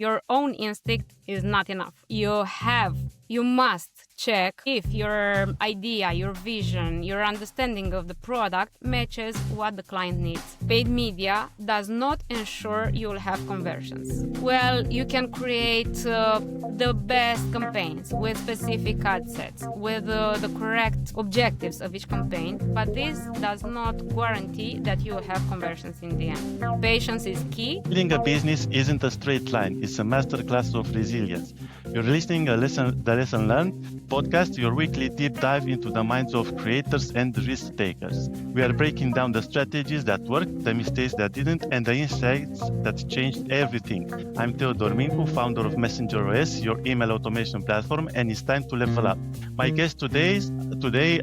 Your own instinct is not enough. You must check if your idea, your vision, your understanding of the product matches what the client needs. Paid media does not ensure you'll have conversions. Well, you can create the best campaigns with specific ad sets, with the correct objectives of each campaign, but this does not guarantee that you will have conversions in the end. Patience is key. Building a business isn't a straight line. It's a masterclass of resilience. You're listening to the Lesson Learned podcast, your weekly deep dive into the minds of creators and risk takers. We are breaking down the strategies that worked, the mistakes that didn't, and the insights that changed everything. I'm Teodor Mincu, founder of Messenger OS, your email automation platform, and it's time to level up. My guests today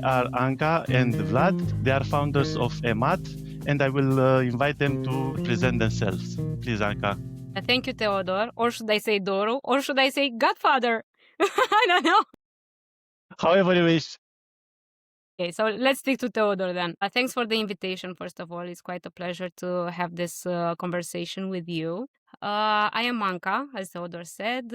are Anca and Vlad. They are founders of EMAT, and I will invite them to present themselves. Please, Anca. Thank you, Teodor. Or should I say Doru? Or should I say Godfather? I don't know. However you wish. Okay, so let's stick to Teodor then. Thanks for the invitation, first of all. It's quite a pleasure to have this conversation with you. I am Anca, as Teodor said,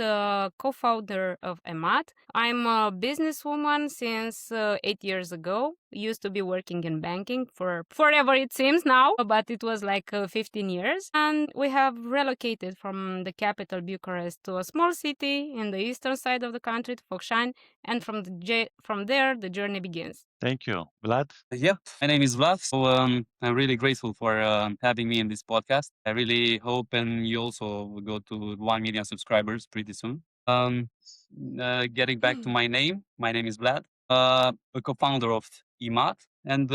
co-founder of EMAT. I'm a businesswoman since 8 years ago. Used to be working in banking for forever, it seems now, but it was like 15 years. And we have relocated from the capital, Bucharest, to a small city in the eastern side of the country, to Focșani, and from there, the journey begins. Thank you. Vlad? Yeah, my name is Vlad. So I'm really grateful for having me in this podcast. I really hope and you also will go to 1 million subscribers pretty soon. Getting back to my name is Vlad, a co-founder of EMAT. And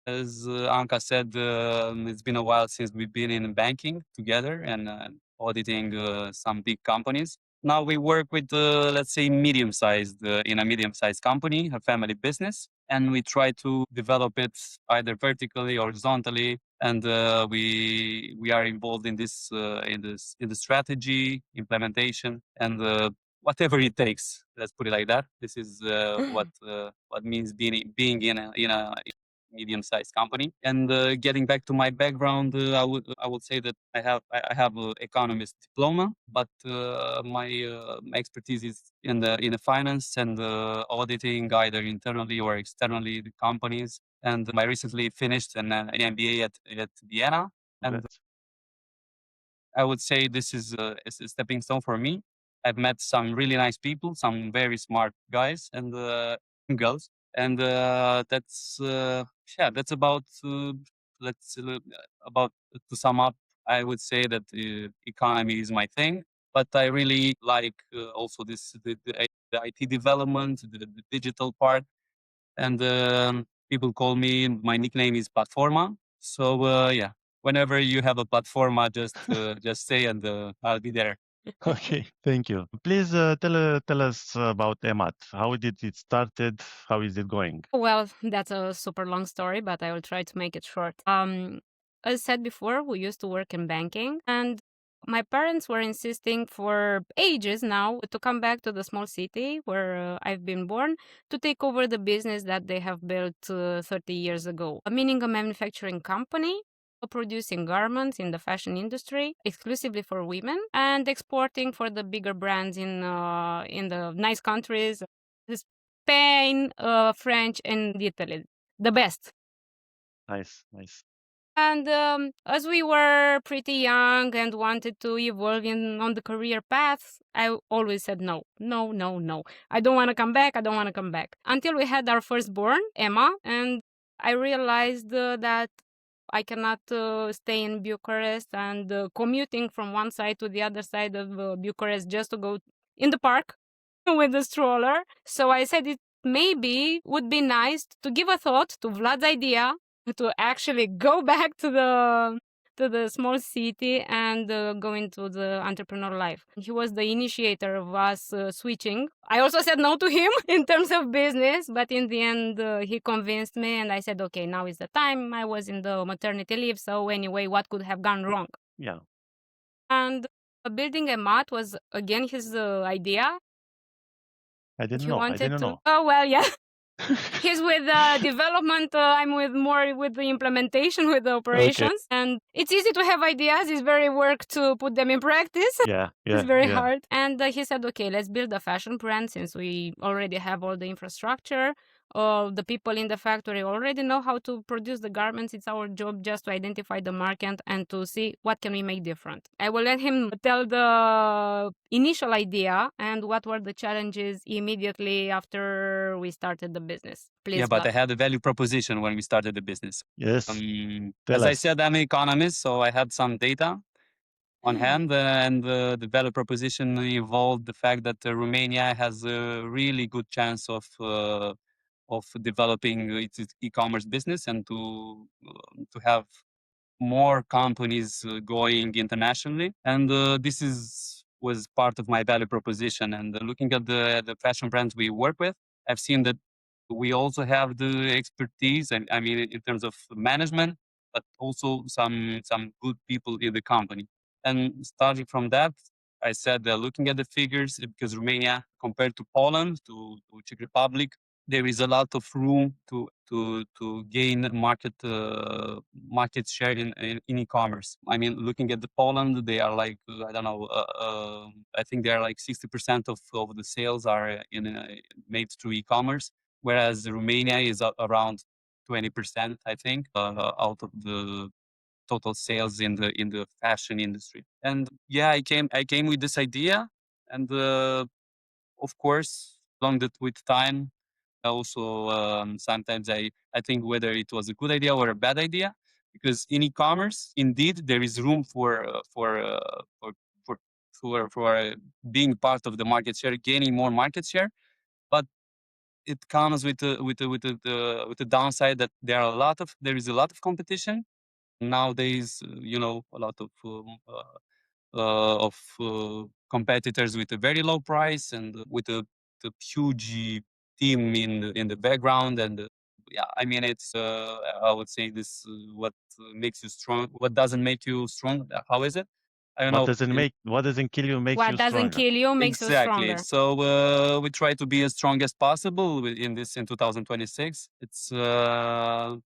as Anca said, it's been a while since we've been in banking together and auditing some big companies. Now we work with, let's say, in a medium-sized company, a family business, and we try to develop it either vertically or horizontally. And we are involved in this in the strategy, implementation, and whatever it takes. Let's put it like that. This is what means being in a medium-sized company. And getting back to my background, I would say that I have an economist diploma, but my expertise is in the finance and auditing, either internally or externally, the companies. And I recently finished an MBA at Vienna, and Congrats. I would say this is a stepping stone for me. I've met some really nice people, some very smart guys and girls, and that's about about to sum up. I would say that economy is my thing, but I really like also the IT development, the digital part, and people call me. My nickname is Platforma. So yeah, whenever you have a platforma, just say and I'll be there. Okay, thank you. Please tell us about EMAT. How did it started? How is it going? Well, that's a super long story, but I will try to make it short. As said before, we used to work in banking, and my parents were insisting for ages now to come back to the small city where I've been born to take over the business that they have built 30 years ago, meaning a manufacturing company producing garments in the fashion industry exclusively for women and exporting for the bigger brands in the nice countries, Spain, French, and Italy. The best. Nice. And as we were pretty young and wanted to evolve on the career path, I always said no. I don't want to come back. Until we had our firstborn, Emma, and I realized that I cannot stay in Bucharest and commuting from one side to the other side of Bucharest just to go in the park with the stroller. So I said it maybe would be nice to give a thought to Vlad's idea to actually go back to the small city and go into the entrepreneurial life. He was the initiator of us switching. I also said no to him in terms of business, but in the end, he convinced me and I said, okay, now is the time. I was in the maternity leave, so anyway, what could have gone wrong? Yeah. And building a mat was again his idea. I didn't know. Oh, well, yeah. He's with development. I'm with more with the implementation, with the operations, and it's easy to have ideas. It's very work to put them in practice. Yeah, It's yeah, very yeah. hard. And he said, okay, let's build a fashion brand since we already have all the infrastructure. The people in the factory already know how to produce the garments. It's our job just to identify the market and to see what can we make different. I will let him tell the initial idea and what were the challenges immediately after we started the business. Please, Yeah, but I Vlad. had a value proposition when we started the business. Yes. Tell As I us. said, I'm an economist, so I had some data on hand, and the value proposition involved the fact that Romania has a really good chance of developing its e-commerce business and to have more companies going internationally, and this is was part of my value proposition. And looking at the fashion brands we work with, I've seen that we also have the expertise, and I mean in terms of management, but also some good people in the company. And starting from that, I said looking at the figures, because Romania compared to Poland, to Czech Republic, there is a lot of room to gain market share in e-commerce. I mean, looking at the Poland, they are like I don't know. I think they are like 60% of the sales are made through e-commerce, whereas Romania is around 20%. I think out of the total sales in the fashion industry. And yeah, I came with this idea, and of course, along that with time, also sometimes I think whether it was a good idea or a bad idea, because in e-commerce indeed there is room for being part of the market share, gaining more market share, but it comes with the downside that there is a lot of competition nowadays. A lot of competitors with a very low price and with a huge team in the background. And yeah, I mean, it's I would say this what makes you strong, what doesn't make you strong. How is it? I don't What know. doesn't make, what doesn't kill you makes What you doesn't stronger. kill you makes you Exactly. stronger. So we try to be as strong as possible in 2026. It's there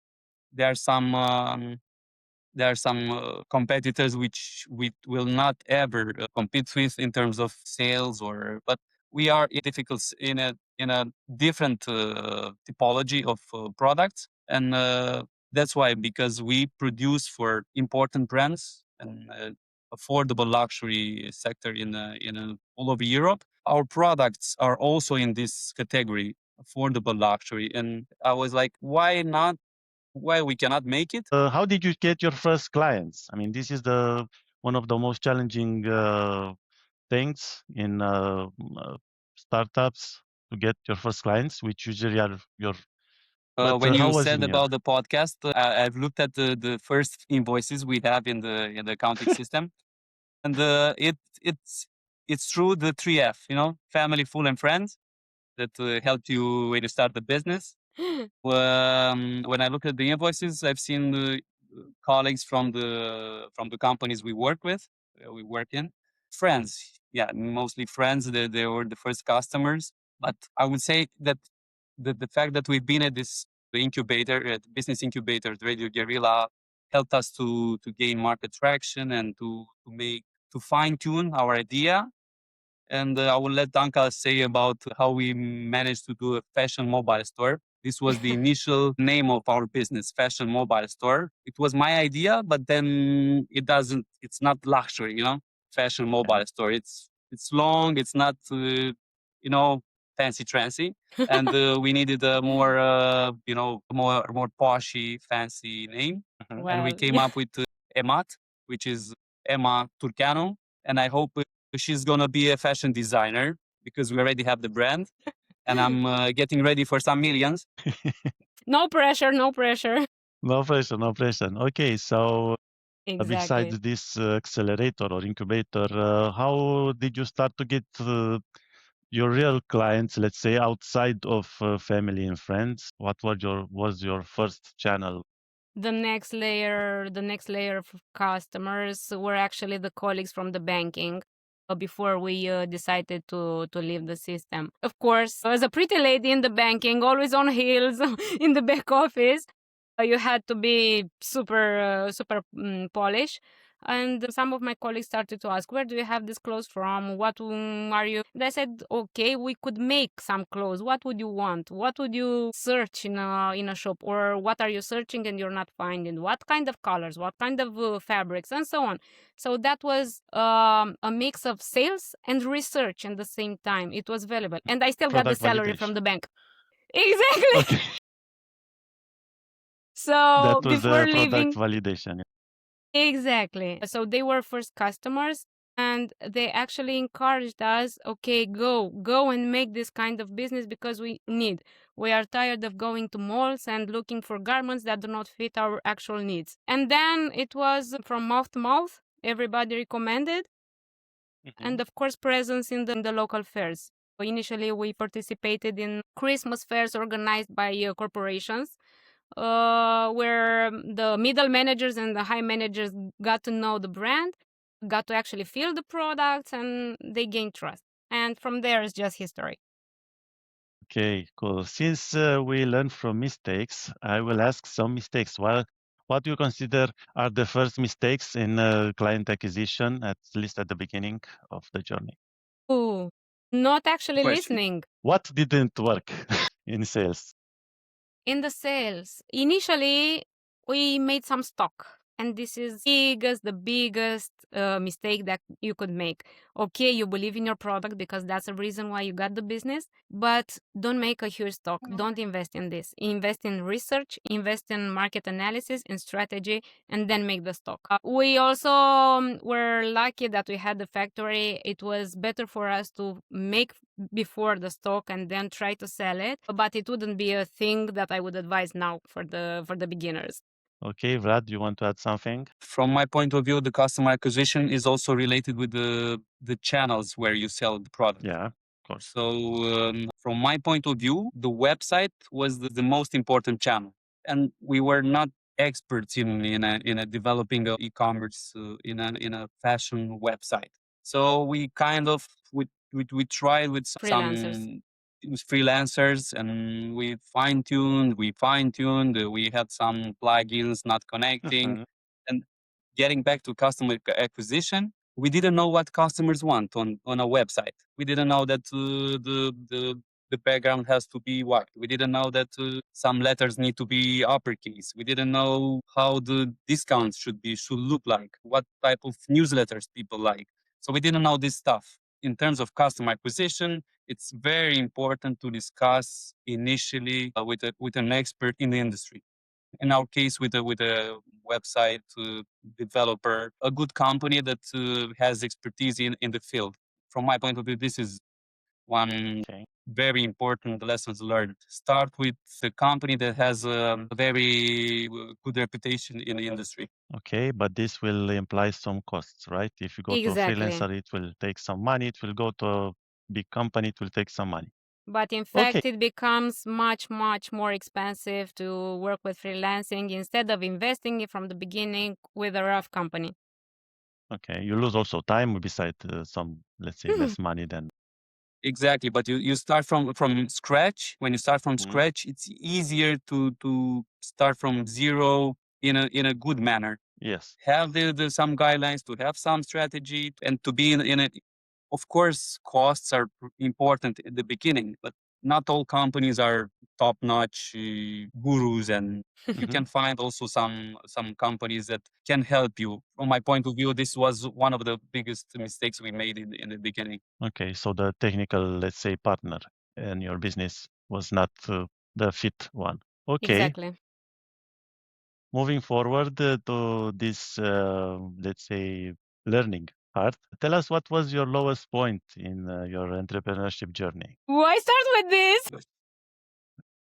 are some competitors which we will not ever compete with in terms of sales, or but we are in a different typology of products, and that's why, because we produce for important brands and affordable luxury sector in all over Europe. Our products are also in this category, affordable luxury, and I was like, why not? Why we cannot make it? How did you get your first clients? I mean, this is the one of the most challenging things in startups, to get your first clients, which usually are your. But When how you was said in your? about the podcast, I've looked at the first invoices we have in the accounting system, and it's true, the 3F, family, full, and friends, that helped you when you start the business. When I look at the invoices, I've seen the colleagues from the companies we work with, we work in, friends. Yeah, mostly friends. They were the first customers. But I would say that the fact that we've been at the incubator, at business incubator, Radio Guerrilla, helped us to gain market traction and to fine tune our idea. And I will let Anca say about how we managed to do a fashion mobile store. This was the initial name of our business, Fashion Mobile Store. It was my idea, but then it's not luxury, Fashion Mobile Store. It's long, it's not, you know, fancy trancy. And we needed a more, more poshy, fancy name. And we Well, came up with EMAT, which is Emma Turcanu. And I hope she's gonna be a fashion designer, because we already have the brand, and I'm getting ready for some millions. no pressure, no pressure. No pressure, no pressure. Okay, so Exactly. besides this accelerator or incubator, how did you start to get your real clients, let's say, outside of family and friends? What was your first channel? The next layer of customers were actually the colleagues from the banking. before we decided to leave the system. Of course, as a pretty lady in the banking, always on heels in the back office, you had to be super polished. And some of my colleagues started to ask, where do you have this clothes from? What are you? And I said, okay, we could make some clothes. What would you want? What would you search in a shop? Or what are you searching and you're not finding? What kind of colors? What kind of fabrics? And so on. So that was a mix of sales and research at the same time. It was valuable. And I still got the Product salary from validation. the bank. Exactly. Okay. So That was before the product leaving, validation. exactly. So they were first customers and they actually encouraged us, okay, go and make this kind of business because we need. We are tired of going to malls and looking for garments that do not fit our actual needs. And then it was from mouth to mouth. Everybody recommended. Mhm. And of course, presence in the local fairs. Initially, we participated in Christmas fairs organized by corporations where the middle managers and the high managers got to know the brand, got to actually feel the products, and they gained trust. And from there, it's just history. Okay, cool. Since we learn from mistakes, I will ask some mistakes. Well, what do you consider are the first mistakes in client acquisition, at least at the beginning of the journey? Ooh, not actually Question. listening. What didn't work in sales? In the sales, initially, we made some stock. And this is the biggest mistake that you could make. Okay, you believe in your product because that's the reason why you got the business, but don't make a huge stock. Don't invest in this. Invest in research, invest in market analysis, in strategy, and then make the stock. We also were lucky that we had the factory. It was better for us to make before the stock and then try to sell it, but it wouldn't be a thing that I would advise now for the beginners. Okay, Vlad, you want to add something? From my point of view, the customer acquisition is also related with the channels where you sell the product. Yeah, of course. So, from my point of view, the website was the most important channel, and we were not experts in a developing a e-commerce in a fashion website. So we kind of we tried with Freelancers. some freelancers, and we fine tuned. We had some plugins not connecting, Mhm. and getting back to customer acquisition, we didn't know what customers want on a website. We didn't know that the background has to be white. We didn't know that some letters need to be uppercase. We didn't know how the discounts should look like, what type of newsletters people like. So we didn't know this stuff. In terms of customer acquisition, it's very important to discuss initially with an expert in the industry. In our case, with a website developer, a good company that has expertise in the field. From my point of view, this is one Okay. very important lessons learned. Start with a company that has a very good reputation in the industry. Okay, but this will imply some costs, right? If you go to a Exactly. freelancer, it will take some money. It will go to a big company, it will take some money. But in Okay. fact, it becomes much more expensive to work with freelancing instead of investing it from the beginning with a rough company. Okay. You lose also time beside some, let's say, less money than. Exactly, but you start from scratch. When you start from Mhm. scratch, it's easier to start from zero in a good manner. Yes. Have the some guidelines, to have some strategy, and to be in a, of course, costs are important at the beginning, but not all companies are top notch gurus, and you Mhm. can find also some companies that can help you. From my point of view, this was one of the biggest mistakes we made in the beginning. Okay. So the technical, let's say, partner in your business was not the fit one. Okay. Exactly. Moving forward to this, let's say, learning part, tell us what was your lowest point in your entrepreneurship journey. Why start with this?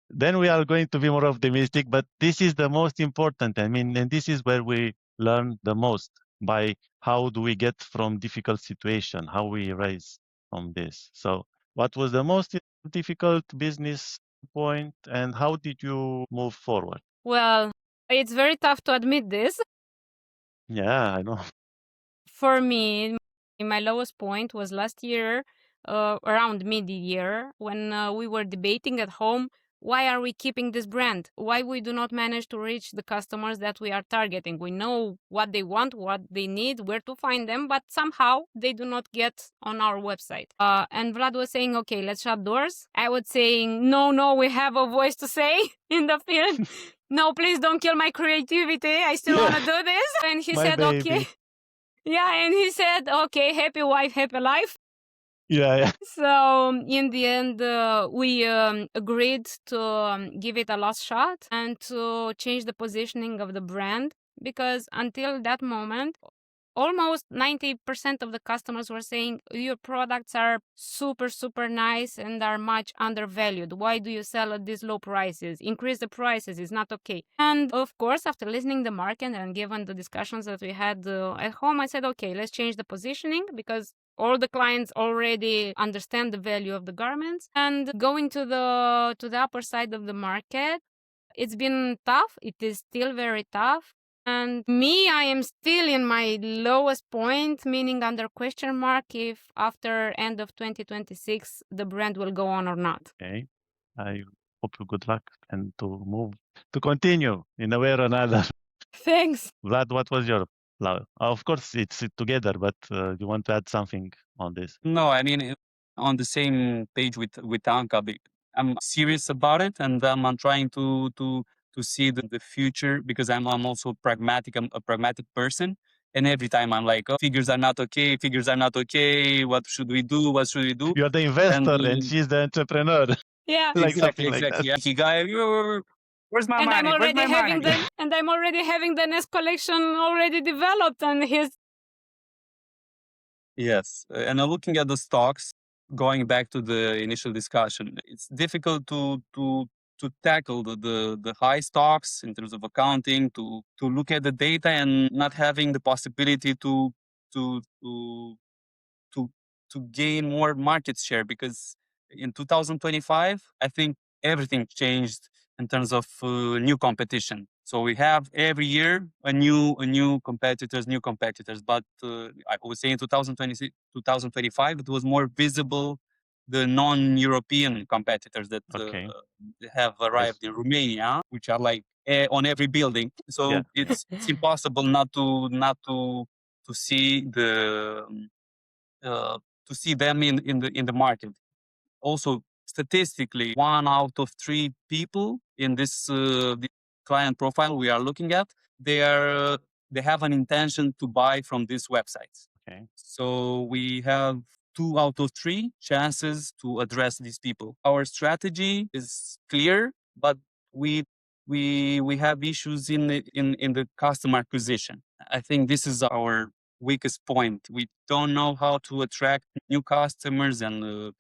Then we are going to be more optimistic, but this is the most important. I mean, and this is where we learn the most by how do we get from difficult situation, how we rise from this. So what was the most difficult business point and how did you move forward? Well, it's very tough to admit this. Yeah, I know. For me, My lowest point was last year, around mid-year, when we were debating at home, why are we keeping this brand? Why we do not manage to reach the customers that we are targeting? We know what they want, what they need, where to find them, but somehow they do not get on our website. And Vlad was saying, okay, let's shut doors. I was saying, no, we have a voice to say in the field. No, please don't kill my creativity. I still want to do this. And he said, okay. Yeah, and he said, okay, happy wife, happy life. Yeah. So in the end, we agreed to give it a last shot and to change the positioning of the brand, because until that moment, almost 90% of the customers were saying your products are super, super nice and are much undervalued. Why do you sell at these low prices? Increase the prices, it's not okay. And of course, after listening the market and given the discussions that we had at home, I said, okay, let's change the positioning, because all the clients already understand the value of the garments. And going to the upper side of the market, it's been tough. It is still very tough. And me, I am still in my lowest point, meaning under question mark if after end of 2026 the brand will go on or not. Okay. I hope you good luck and to continue in a way or another. Thanks. Vlad, what was your love? Of course, it's together, but you want to add something on this? No, I mean, on the same page with Anca. I'm serious about it, and I'm trying to see the future, because I'm also pragmatic. I'm a pragmatic person, and every time I'm like, oh, figures are not okay. Figures are not okay. What should we do? What should we do? You're the investor, and she's the entrepreneur. Yeah, Like exactly, something like that. exactly. Yeah. Guy, where's my and money? I'm Where's already my having money? I'm already having the next collection already developed, and his Yes, and looking at the stocks, going back to the initial discussion, it's difficult to tackle the high stocks in terms of accounting, to look at the data and not having the possibility to to to to gain more market share, because in 2025 I think everything changed in terms of new competition. So we have every year a new competitors, but I would say in 2026 2025 it was more visible, the non-European competitors that Okay. have arrived in Romania, which are like on every building. So Yeah. it's impossible not to see to see them in the market. Also, statistically, 1 out of 3 people in this client profile we are looking at, they have an intention to buy from these websites. Okay. So we have 2 out of 3 chances to address these people. Our strategy is clear, but we we have issues in the customer acquisition. I think this is our weakest point. We don't know how to attract new customers, and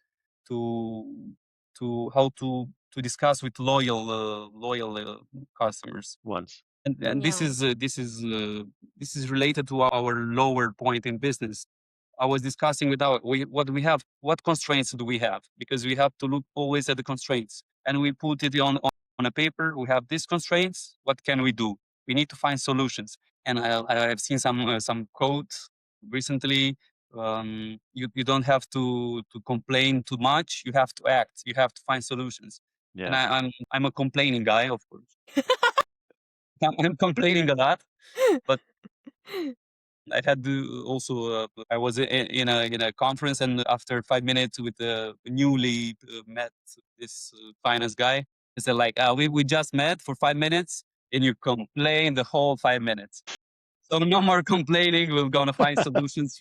to how to discuss with loyal customers. Once. And this is related to our lower point in business. I was discussing with what we have, what constraints do we have, because we have to look always at the constraints, and we put it on a paper. We have these constraints. What can we do? We need to find solutions. And I've seen some quotes recently. You don't have to complain too much. You have to act. You have to find solutions. Yeah. And I'm a complaining guy, of course. I'm complaining a lot, but I had to also. I was in a conference, and after 5 minutes with the newly met this finance guy, he said like, "We just met for 5 minutes, and you complain the whole 5 minutes. So no more complaining. We're gonna find solutions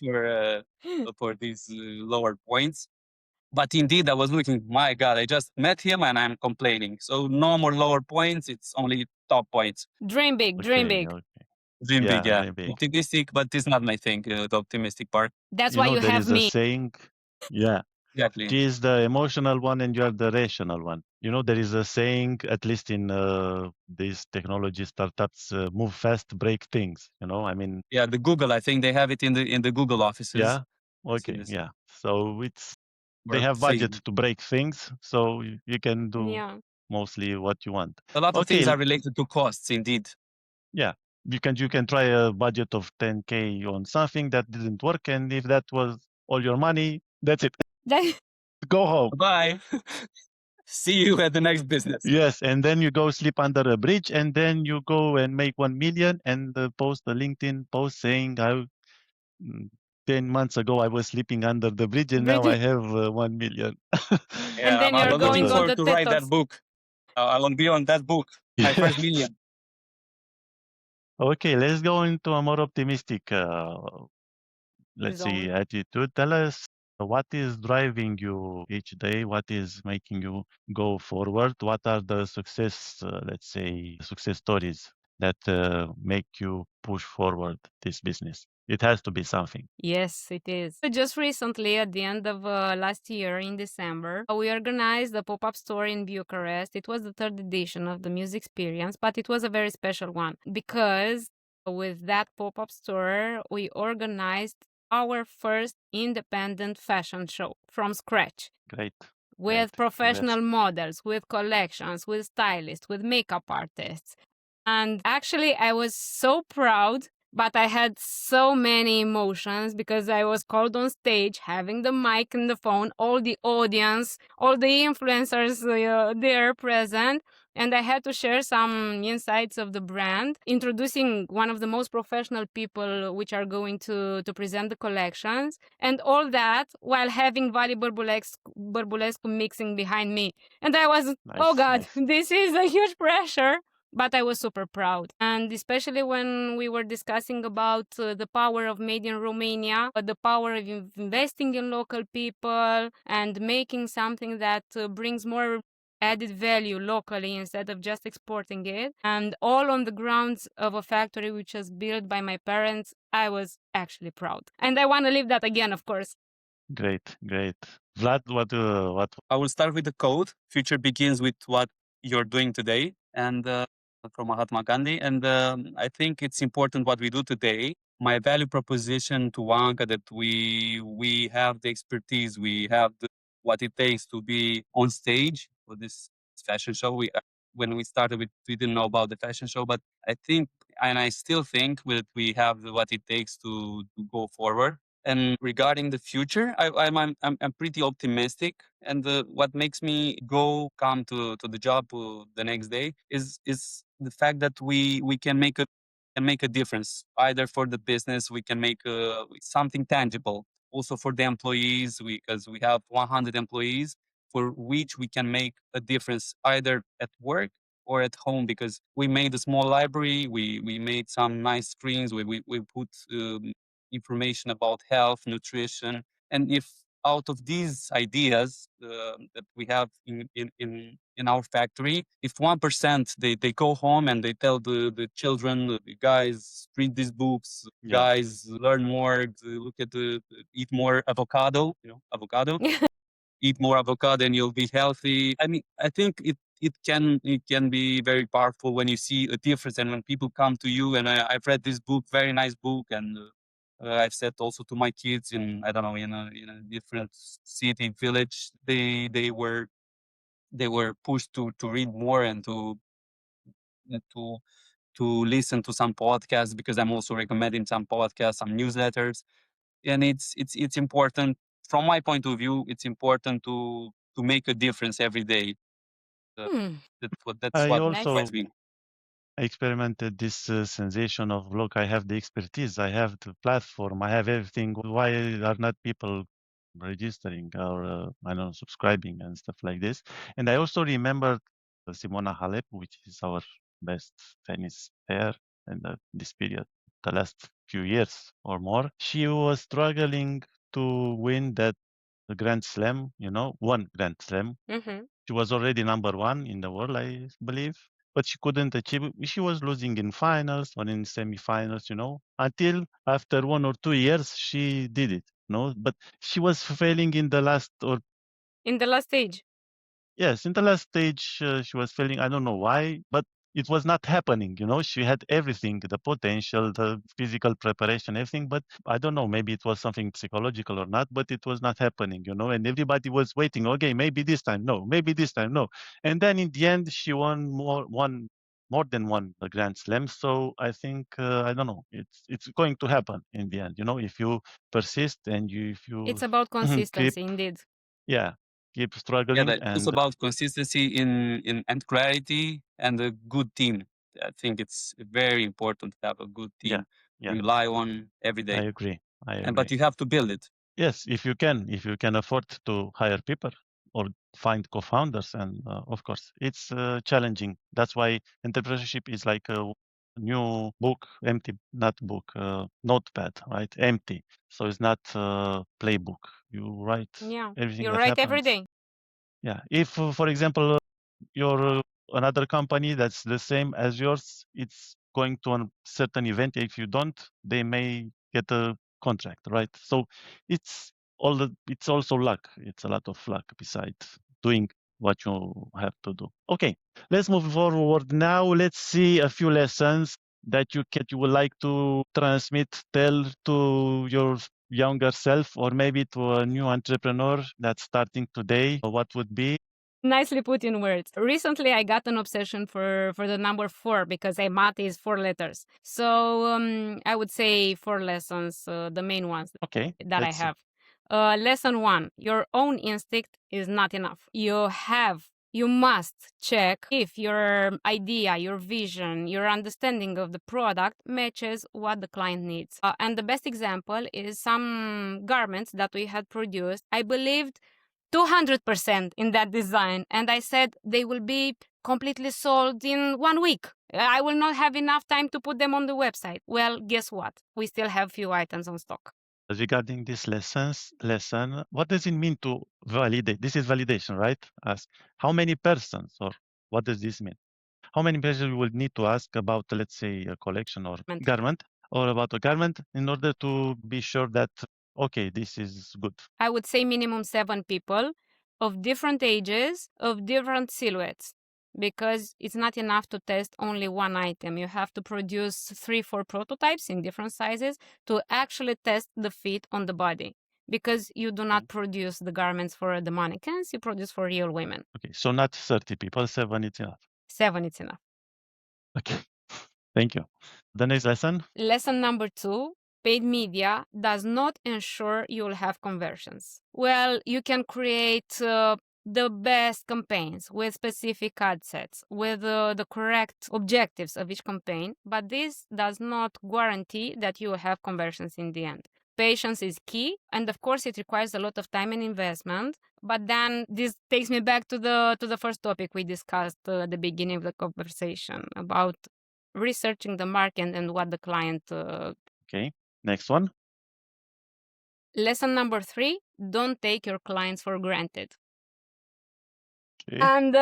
for these lower points." But indeed, I was looking. My God, I just met him, and I'm complaining. So no more lower points. It's only top points. dream big, dream big. Okay. Dream big, Yeah, yeah. dream big. Optimistic, but it's not my thing. The optimistic part. That's why you there have is a me. saying. Yeah. Exactly. She is the emotional one and you are the rational one. There is a saying, at least in these technology startups, move fast, break things. I mean, Yeah, the Google. I think they have it in the Google offices. yeah. I've seen Okay. this. Yeah. So they Or have budget saying. to break things, so you can do Yeah. mostly what you want. A lot of Okay. things are related to costs, indeed. Yeah. you can try a budget of 10K on something that didn't work, and if that was all your money, that's it. Go home. Bye. See you at the next business. Yes, and then you go sleep under a bridge, and then you go and make 1 million and post a LinkedIn post saying, 10 months ago I was sleeping under the bridge, and now I have 1 million. And then you're I'm going looking on forward the to TED write that Talks. book. I want to be on that book. My first million. Okay, let's go into a more optimistic, let's see, Zone. attitude. Tell us what is driving you each day? What is making you go forward? What are the success, let's say, success stories that make you push forward this business? It has to be something. Yes, it is. So just recently, at the end of last year in December, we organized a pop up store in Bucharest. It was the third edition of the music experience, but it was a very special one because with that pop up store, we organized our first independent fashion show from scratch Great. with Great. professional Congrats. models, with collections, with stylists, with makeup artists. And actually, I was so proud, but I had so many emotions because I was called on stage, having the mic and the phone, all the audience, all the influencers there present. And I had to share some insights of the brand, introducing one of the most professional people which are going to present the collections, and all that while having Vali Bărbulescu mixing behind me. And I was, oh Nice. God, Nice. this is a huge pressure, but I was super proud. And especially when we were discussing about the power of Made in Romania, the power of investing in local people and making something that brings more added value locally instead of just exporting it, and all on the grounds of a factory which was built by my parents, I was actually proud. And I want to live that again, of course. Great. Great. Vlad, what? I will start with the code. Future begins with what you're doing today, and from Mahatma Gandhi. And I think it's important what we do today. My value proposition to Anca that we have the expertise, we have what it takes to be on stage for this fashion show. When we started, we didn't know about the fashion show, but I think, and I still think, we have what it takes to go forward. And regarding the future, I'm pretty optimistic. And what makes me come to the job the next day is the fact that we can make a difference. Either for the business, we can make something tangible. Also for the employees, because we have 100 employees for which we can make a difference either at work or at home, because we made a small library, we made some nice screens, we put information about health, nutrition. And if out of these ideas that we have in our factory, if 1% they go home and they tell the children, the guys, read these books, Yeah. guys, learn more, look at eat more avocado, avocado, eat more avocado and you'll be healthy. I mean, I think it can be very powerful when you see a difference and when people come to you. And I've read this book, very nice book, and I've said also to my kids in, I don't know, in a different city, village, they were pushed to read more and to to listen to some podcasts, because I'm also recommending some podcasts, some newsletters. And it's important from my point of view. It's important to make a difference every day. uh, Hmm. that's I what Nice. also drives me. experimented this sensation of, look, I have the expertise, I have the platform, I have everything. Why are not people registering or I don't know, subscribing and stuff like this? And I also remember Simona Halep, which is our best tennis player in this period, the last few years or more. She was struggling to win that Grand Slam, one Grand Slam. Mm-hmm. She was already number one in the world, I believe, but she couldn't achieve it. She was losing in finals or in semifinals, until after 1 or 2 years she did it. No, but she was failing in the last, or In the last stage. yes, in the last stage she was failing. I don't know why, but it was not happening. She had everything, the potential, the physical preparation, everything, but I don't know, maybe it was something psychological or not, but it was not happening, and everybody was waiting. Okay, maybe this time, no, maybe this time, no. And then in the end, she won more, one more than one Grand Slam. So I think I don't know. It's going to happen in the end. If you persist and if you It's about keep consistency, indeed. keep Yeah, struggling that it's and about consistency in and clarity and a good team. I think it's very important to have a good yeah, team yeah, rely on every I day. agree. I And but agree. you have to build it. Yes, if you can afford to hire people or find co-founders, and of course it's challenging. That's why entrepreneurship is like a new book, empty, not book, notepad, right? Empty. So it's not a playbook. You write Yeah, everything you that write every happens. day. Yeah. If, for example, you're another company that's the same as yours, it's going to a certain event. If you don't, they may get a contract, right? So it's it's also luck. It's a lot of luck besides doing what you have to do. Okay, let's move forward now. Let's see a few lessons that you would like to transmit, tell to your younger self, or maybe to a new entrepreneur that's starting today. What would be? Nicely put in words. Recently, I got an obsession for the number 4 because EMAT is 4 letters. So I would say 4 lessons, the main ones Okay, that I let's see. have. Lesson 1: your own instinct is not enough. You must check if your idea, your vision, your understanding of the product matches what the client needs. And the best example is some garments that we had produced. I believed 200% in that design, and I said they will be completely sold in 1 week. I will not have enough time to put them on the website. Well, guess what? We still have few items on stock. Regarding this lesson, what does it mean to validate? This is validation, right? Ask how many persons, or what does this mean? How many persons you will need to ask about, let's say, a collection or garment, or about a garment in order to be sure that, okay, this is good. I would say minimum 7 people of different ages, of different silhouettes, because it's not enough to test only one item. You have to produce 3-4 prototypes in different sizes to actually test the fit on the body, because you do not produce the garments for the mannequins, you produce for real women. Okay, so not 30 people, 7 is enough. 7 is enough. Okay, thank you. The next lesson? Lesson number 2: paid media does not ensure you'll have conversions. Well, you can create the best campaigns with specific ad sets, with the correct objectives of each campaign, but this does not guarantee that you will have conversions in the end. Patience is key, and of course, it requires a lot of time and investment. But then this takes me back to the first topic we discussed at the beginning of the conversation about researching the market and what the client. Okay, next one. Lesson number 3: don't take your clients for granted. Okay. And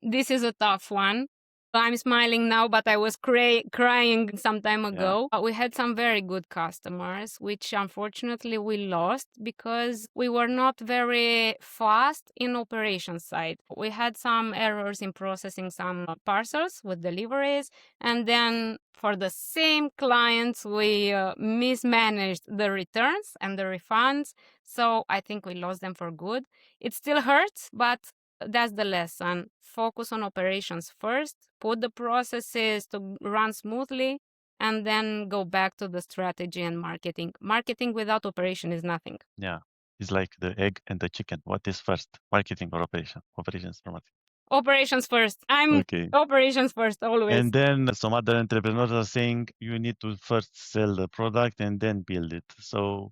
this is a tough one. I'm smiling now, but I was crying some time ago. We had some very good customers, which unfortunately we lost because we were not very fast in operations side. We had some errors in processing some parcels with deliveries, and then for the same clients, we mismanaged the returns and the refunds. So I think we lost them for good. It still hurts, but that's the lesson. Focus on operations first, put the processes to run smoothly, and then go back to the strategy and marketing. Marketing without operation is nothing. Yeah, it's like the egg and the chicken. What is first, marketing or operation? Operations or marketing? Operations first. I'm Okay. operations first always. And then some other entrepreneurs are saying you need to first sell the product and then build it. So,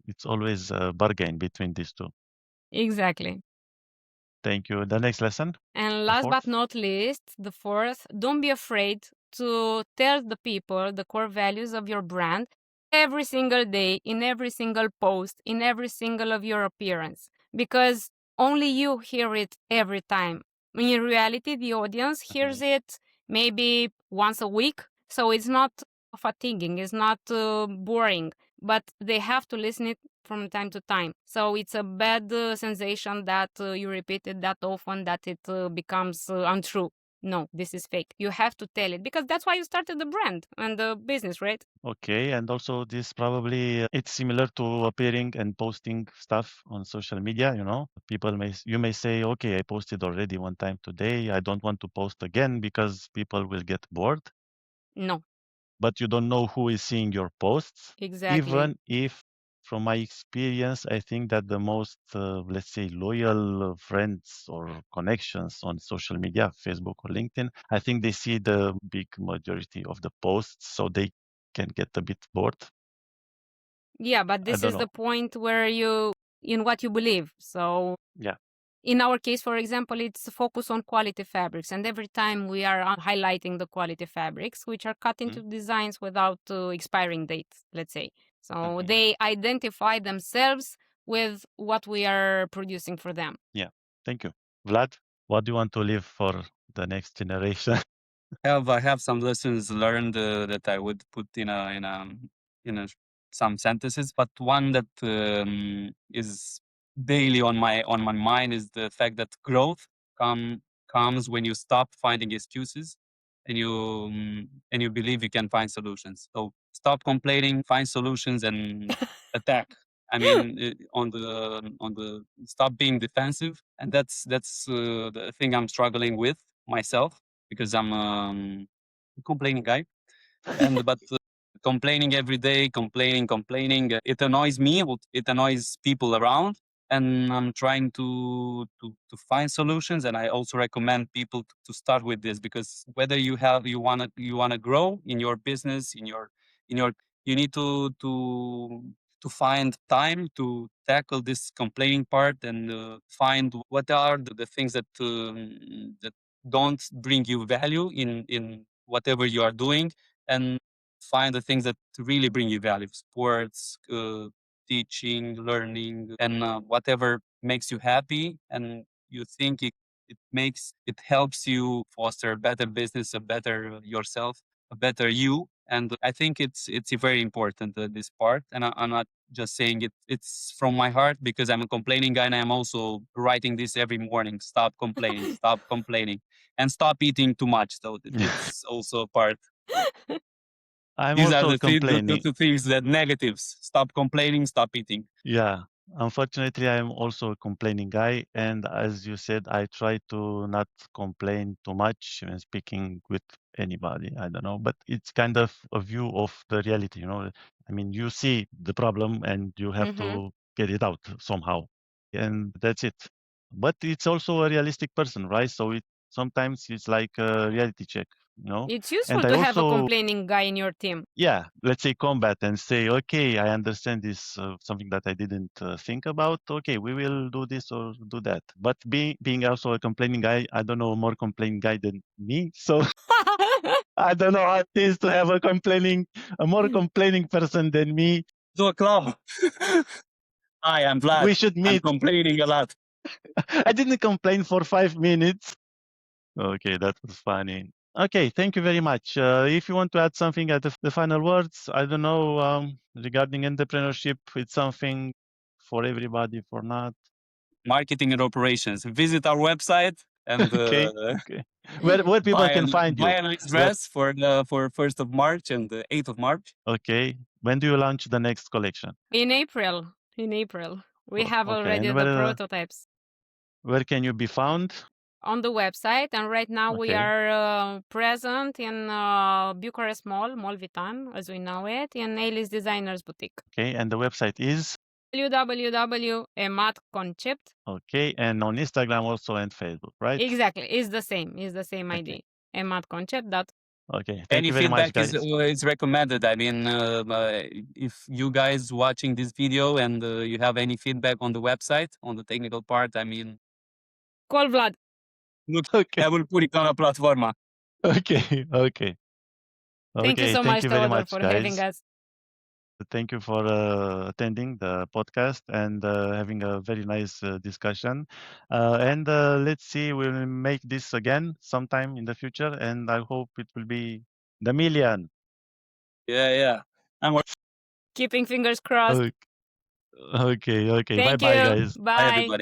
it's always a bargain between these two. Exactly. Thank you. The next lesson? And last but fourth? not least, the fourth: don't be afraid to tell the people the core values of your brand every single day, in every single post, in every single of your appearance, because only you hear it every time. In reality, the audience hears it maybe once a week, so it's not fatiguing, it's not boring, but they have to listen it from time to time. So it's a bad sensation that you repeat it that often that it becomes untrue. no, this is fake. You have to tell it because that's why you started the brand and the business, right? Okay, and also this probably it's similar to appearing and posting stuff on social media. You may say, okay, I posted already one time today. I don't want to post again because people will get bored. No, But you don't know who is seeing your posts. exactly. Even if, from my experience, I think that the most, let's say, loyal friends or connections on social media, Facebook or LinkedIn, I think they see the big majority of the posts, so they can get a bit bored. Yeah, but I this don't is the know. point where in what you believe. So Yeah. in our case, for example, it's focus on quality fabrics. And every time we are highlighting the quality fabrics, which are cut into designs without expiring dates, let's say. So Okay. they identify themselves with what we are producing for them. Yeah. Thank you. Vlad, what do you want to leave for the next generation? I have some lessons learned that I would put in a some sentences, but one that is daily on my mind is the fact that growth comes when you stop finding excuses and you believe you can find solutions. So stop complaining, find solutions, and attack. I mean, on the stop being defensive, and that's the thing I'm struggling with myself because I'm a complaining guy, and but complaining every day, complaining, it annoys me. It annoys people around, and I'm trying to find solutions. And I also recommend people to start with this because whether you wanna grow in your business, in your you need to find time to tackle this complaining part and find what are the things that don't bring you value in whatever you are doing, and find the things that really bring you value: sports, teaching, learning, and whatever makes you happy and you think it helps you foster a better business, a better yourself, a better you. And I think it's very important, this part. And I'm not just saying it's from my heart because I'm a complaining guy, and I'm also writing this every morning: stop complaining, stop complaining, and stop eating too much. So it's also a part. I'm These are also the complaining. two things, that negatives: stop complaining, stop eating. Yeah, unfortunately, I'm also a complaining guy, and as you said, I try to not complain too much when speaking with anybody. I don't know, but it's kind of a view of the reality. I mean, you see the problem and you have Hmm. to get it out somehow, and that's it. But it's also a realistic person, right? So sometimes it's like a reality check. It's And useful I to have a also, complaining guy in your team. yeah, let's say combat and say, okay, I understand this, something that I didn't think about. Okay, we will do this or do that. But being also a complaining guy, I don't know a more complaining guy than me. So I don't know how it is to have a more complaining person than me. Do a club. Hi, I'm Vlad. We should I'm meet. complaining a lot. I didn't complain for 5 minutes. Okay, that was funny. Okay, thank you very much. If you want to add something at the final words, I don't know, regarding entrepreneurship, it's something for everybody, for not. Marketing and operations. Visit our website and Okay, okay. Where people buy can find buy you? a nice Where? dress for 1st of March and the 8th of March. Okay. When do you launch the next collection? In April. In April. We have Okay, already and the prototypes where can you be found? on the website, and right now we Okay, are present in Bucharest Mall Vitan, as we know it, in Alice Designers Boutique. okay, and the website is www.ematconcept. okay, and on Instagram also and Facebook, right? Exactly, it's the same. It's the same Okay, ID. ematconcept. okay. Thank Any you very much, feedback is guys. is recommended. I mean, if you guys watching this video and you have any feedback on the website, on the technical part, I mean, Call Vlad. look, Okay, I will put it on a platform. okay, okay, Thank you okay. so Thank much, you very Theodor, much, for having guys. us. Thank you for attending the podcast and having a very nice discussion. And let's see, we'll make this again sometime in the future, and I hope it will be the million. Yeah, yeah. I'm Keeping fingers crossed. Okay, okay, okay. Bye Thank bye, you. guys. Bye, Bye. everybody.